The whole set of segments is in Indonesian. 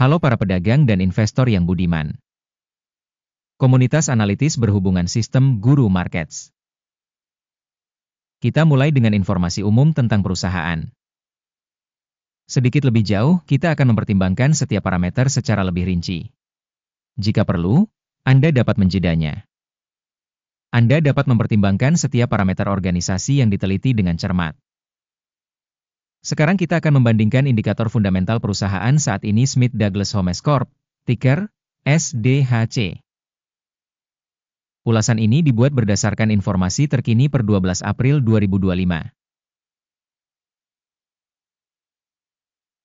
Halo para pedagang dan investor yang budiman. Komunitas analitis berhubungan sistem Guru Markets. Kita mulai dengan informasi umum tentang perusahaan. Sedikit lebih jauh, kita akan mempertimbangkan setiap parameter secara lebih rinci. Jika perlu, Anda dapat menjedanya. Anda dapat mempertimbangkan setiap parameter organisasi yang diteliti dengan cermat. Sekarang kita akan membandingkan indikator fundamental perusahaan saat ini Smith Douglas Homes Corp., ticker SDHC. Ulasan ini dibuat berdasarkan informasi terkini per 12 April 2025.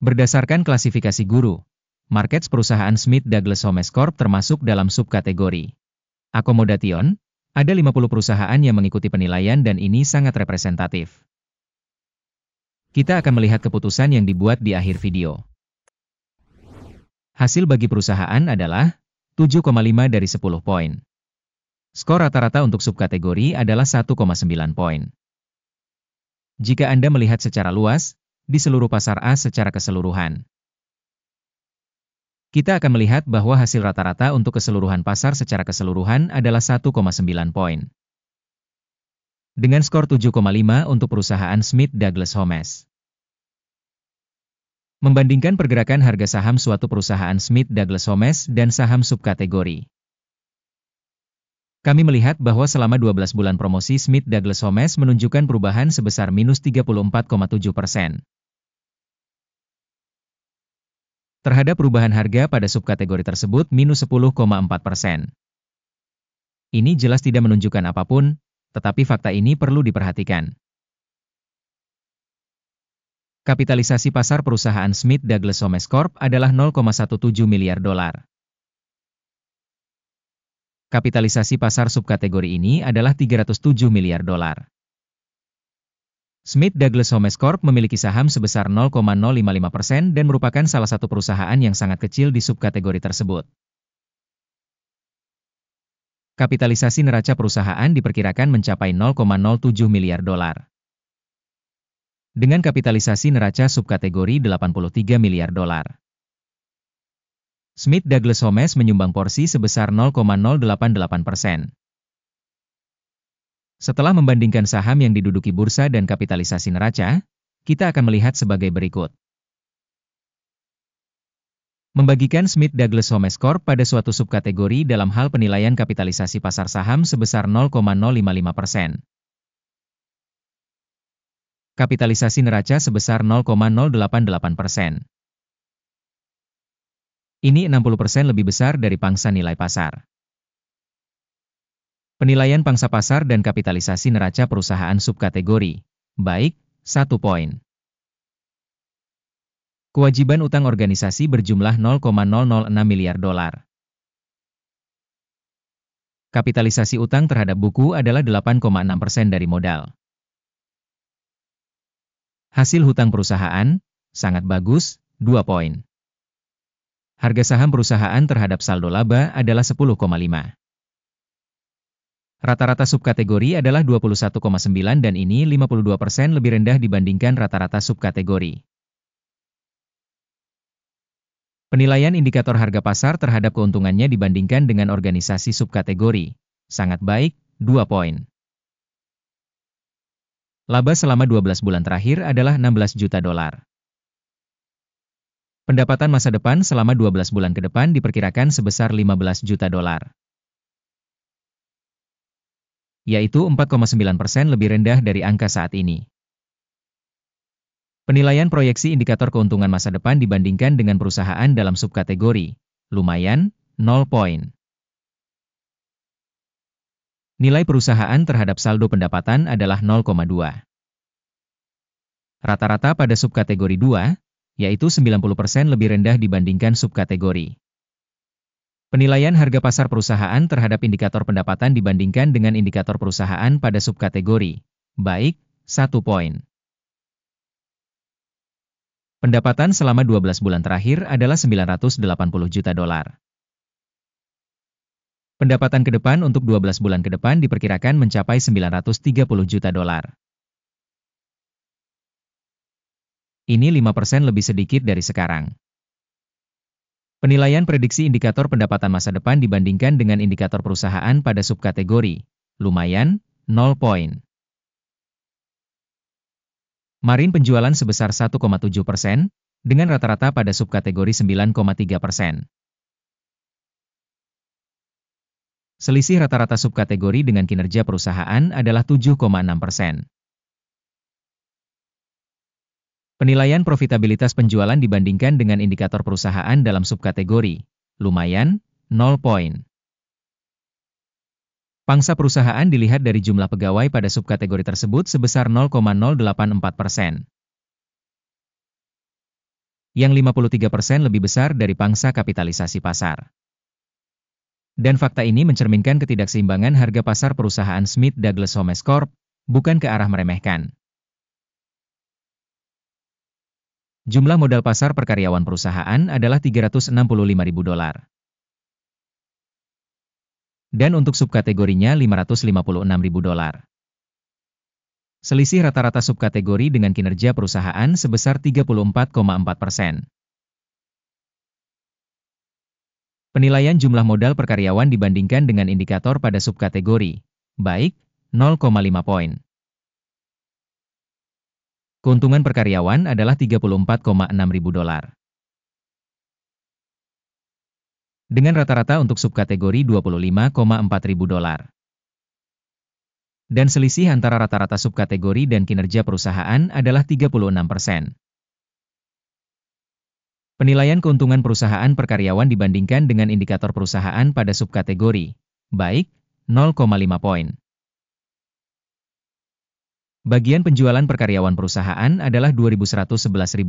Berdasarkan klasifikasi Guru Markets, perusahaan Smith Douglas Homes Corp. Termasuk dalam subkategori akomodation. Ada 50 perusahaan yang mengikuti penilaian dan ini sangat representatif. Kita akan melihat keputusan yang dibuat di akhir video. Hasil bagi perusahaan adalah 7,5 dari 10 poin. Skor rata-rata untuk subkategori adalah 1,9 poin. Jika Anda melihat secara luas, di seluruh pasar A secara keseluruhan, kita akan melihat bahwa hasil rata-rata untuk keseluruhan pasar secara keseluruhan adalah 1,9 poin. Dengan skor 7,5 untuk perusahaan Smith Douglas Homes. Membandingkan pergerakan harga saham suatu perusahaan Smith Douglas Homes dan saham subkategori. Kami melihat bahwa selama 12 bulan promosi Smith Douglas Homes menunjukkan perubahan sebesar minus 34,7%. Terhadap perubahan harga pada subkategori tersebut minus 10,4%. Ini jelas tidak menunjukkan apapun, tetapi fakta ini perlu diperhatikan. Kapitalisasi pasar perusahaan Smith Douglas Homes Corp. Adalah 0,17 miliar dolar. Kapitalisasi pasar subkategori ini adalah 307 miliar dolar. Smith Douglas Homes Corp. Memiliki saham sebesar 0,055% dan merupakan salah satu perusahaan yang sangat kecil di subkategori tersebut. Kapitalisasi neraca perusahaan diperkirakan mencapai 0,07 miliar dolar. Dengan kapitalisasi neraca subkategori 83 miliar dolar. Smith Douglas Homes menyumbang porsi sebesar 0,088%. Setelah membandingkan saham yang diduduki bursa dan kapitalisasi neraca, kita akan melihat sebagai berikut. Membagikan Smith Douglas Homes Corp. Pada suatu subkategori dalam hal penilaian kapitalisasi pasar saham sebesar 0,055%. Kapitalisasi neraca sebesar 0,088%. Ini 60% lebih besar dari pangsa nilai pasar. Penilaian pangsa pasar dan kapitalisasi neraca perusahaan subkategori. Baik, 1 poin. Kewajiban utang organisasi berjumlah 0,006 miliar dolar. Kapitalisasi utang terhadap buku adalah 8,6% dari modal. Hasil hutang perusahaan, sangat bagus, 2 poin. Harga saham perusahaan terhadap saldo laba adalah 10,5. Rata-rata subkategori adalah 21,9 dan ini 52% lebih rendah dibandingkan rata-rata subkategori. Penilaian indikator harga pasar terhadap keuntungannya dibandingkan dengan organisasi subkategori. Sangat baik, 2 poin. Laba selama 12 bulan terakhir adalah 16 juta dolar. Pendapatan masa depan selama 12 bulan ke depan diperkirakan sebesar 15 juta dolar. Yaitu 4,9% lebih rendah dari angka saat ini. Penilaian proyeksi indikator keuntungan masa depan dibandingkan dengan perusahaan dalam subkategori, lumayan, 0 poin. Nilai perusahaan terhadap saldo pendapatan adalah 0,2. Rata-rata pada subkategori 2, yaitu 90% lebih rendah dibandingkan subkategori. Penilaian harga pasar perusahaan terhadap indikator pendapatan dibandingkan dengan indikator perusahaan pada subkategori. Baik, 1 poin. Pendapatan selama 12 bulan terakhir adalah 980 juta dolar. Pendapatan ke depan untuk 12 bulan ke depan diperkirakan mencapai 930 juta dolar. Ini 5% lebih sedikit dari sekarang. Penilaian prediksi indikator pendapatan masa depan dibandingkan dengan indikator perusahaan pada subkategori. Lumayan, 0 poin. Marine penjualan sebesar 1,7%, dengan rata-rata pada subkategori 9,3%. Selisih rata-rata subkategori dengan kinerja perusahaan adalah 7,6%. Penilaian profitabilitas penjualan dibandingkan dengan indikator perusahaan dalam subkategori. Lumayan, 0 poin. Pangsa perusahaan dilihat dari jumlah pegawai pada subkategori tersebut sebesar 0,084%. Yang 53% lebih besar dari pangsa kapitalisasi pasar. Dan fakta ini mencerminkan ketidakseimbangan harga pasar perusahaan Smith Douglas Homes Corp, bukan ke arah meremehkan. Jumlah modal pasar per karyawan perusahaan adalah $365.000. Dan untuk subkategorinya $556.000. Selisih rata-rata subkategori dengan kinerja perusahaan sebesar 34,4%. Penilaian jumlah modal per karyawan dibandingkan dengan indikator pada subkategori. Baik, 0,5 poin. Keuntungan per karyawan adalah $34,600. Dengan rata-rata untuk subkategori $25,400. Dan selisih antara rata-rata subkategori dan kinerja perusahaan adalah 36%. Penilaian keuntungan perusahaan per karyawan dibandingkan dengan indikator perusahaan pada subkategori. Baik, 0,5 poin. Bagian penjualan per karyawan perusahaan adalah $2.111.000.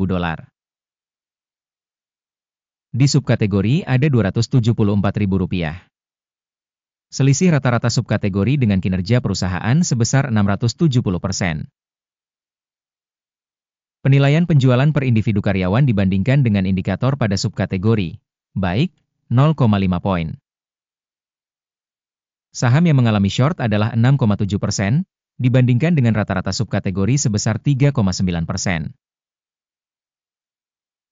Di subkategori ada $274.000. Selisih rata-rata subkategori dengan kinerja perusahaan sebesar 670%. Penilaian penjualan per individu karyawan dibandingkan dengan indikator pada subkategori. Baik, 0,5 poin. Saham yang mengalami short adalah 6,7%, dibandingkan dengan rata-rata subkategori sebesar 3,9%.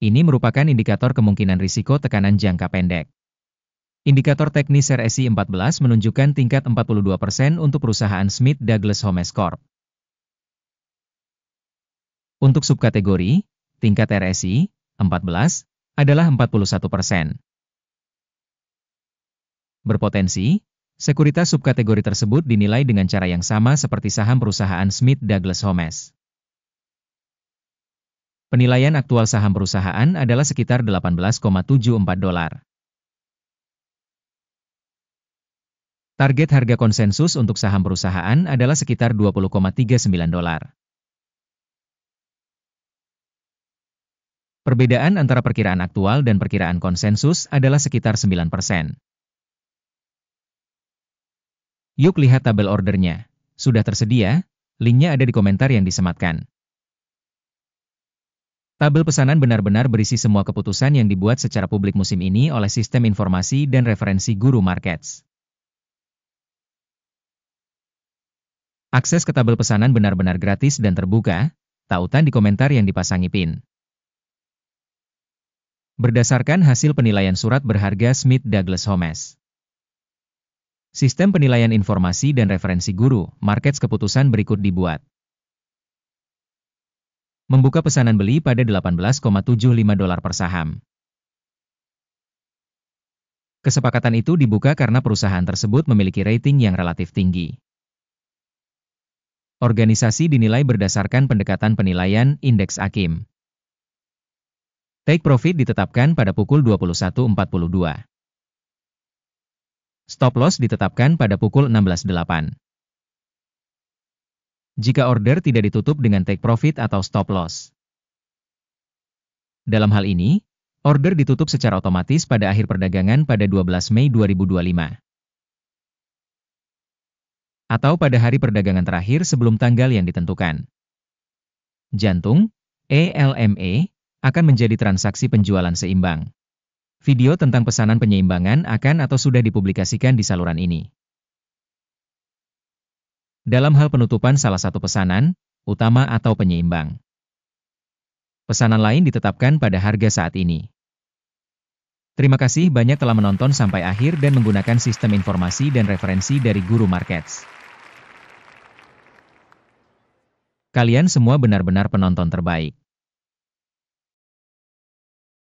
Ini merupakan indikator kemungkinan risiko tekanan jangka pendek. Indikator teknis RSI 14 menunjukkan tingkat 42% untuk perusahaan Smith Douglas Homes Corp. Untuk subkategori, tingkat RSI 14 adalah 41%. Berpotensi, sekuritas subkategori tersebut dinilai dengan cara yang sama seperti saham perusahaan Smith Douglas Homes. Penilaian aktual saham perusahaan adalah sekitar $18,74. Target harga konsensus untuk saham perusahaan adalah sekitar $20,39. Perbedaan antara perkiraan aktual dan perkiraan konsensus adalah sekitar 9%. Yuk lihat tabel ordernya. Sudah tersedia, linknya ada di komentar yang disematkan. Tabel pesanan benar-benar berisi semua keputusan yang dibuat secara publik musim ini oleh Sistem Informasi dan Referensi Guru Markets. Akses ke tabel pesanan benar-benar gratis dan terbuka, tautan di komentar yang dipasangi pin. Berdasarkan hasil penilaian surat berharga Smith Douglas Homes. Sistem penilaian informasi dan referensi guru, markets keputusan berikut dibuat. Membuka pesanan beli pada $18,75 per saham. Kesepakatan itu dibuka karena perusahaan tersebut memiliki rating yang relatif tinggi. Organisasi dinilai berdasarkan pendekatan penilaian indeks AKIM. Take profit ditetapkan pada pukul 21.42. Stop loss ditetapkan pada pukul 16.08. Jika order tidak ditutup dengan take profit atau stop loss. Dalam hal ini, order ditutup secara otomatis pada akhir perdagangan pada 12 Mei 2025. Atau pada hari perdagangan terakhir sebelum tanggal yang ditentukan. Jantung, ELME, akan menjadi transaksi penjualan seimbang. Video tentang pesanan penyeimbangan akan atau sudah dipublikasikan di saluran ini. Dalam hal penutupan salah satu pesanan, utama atau penyeimbang. Pesanan lain ditetapkan pada harga saat ini. Terima kasih banyak telah menonton sampai akhir dan menggunakan sistem informasi dan referensi dari Guru Markets. Kalian semua benar-benar penonton terbaik.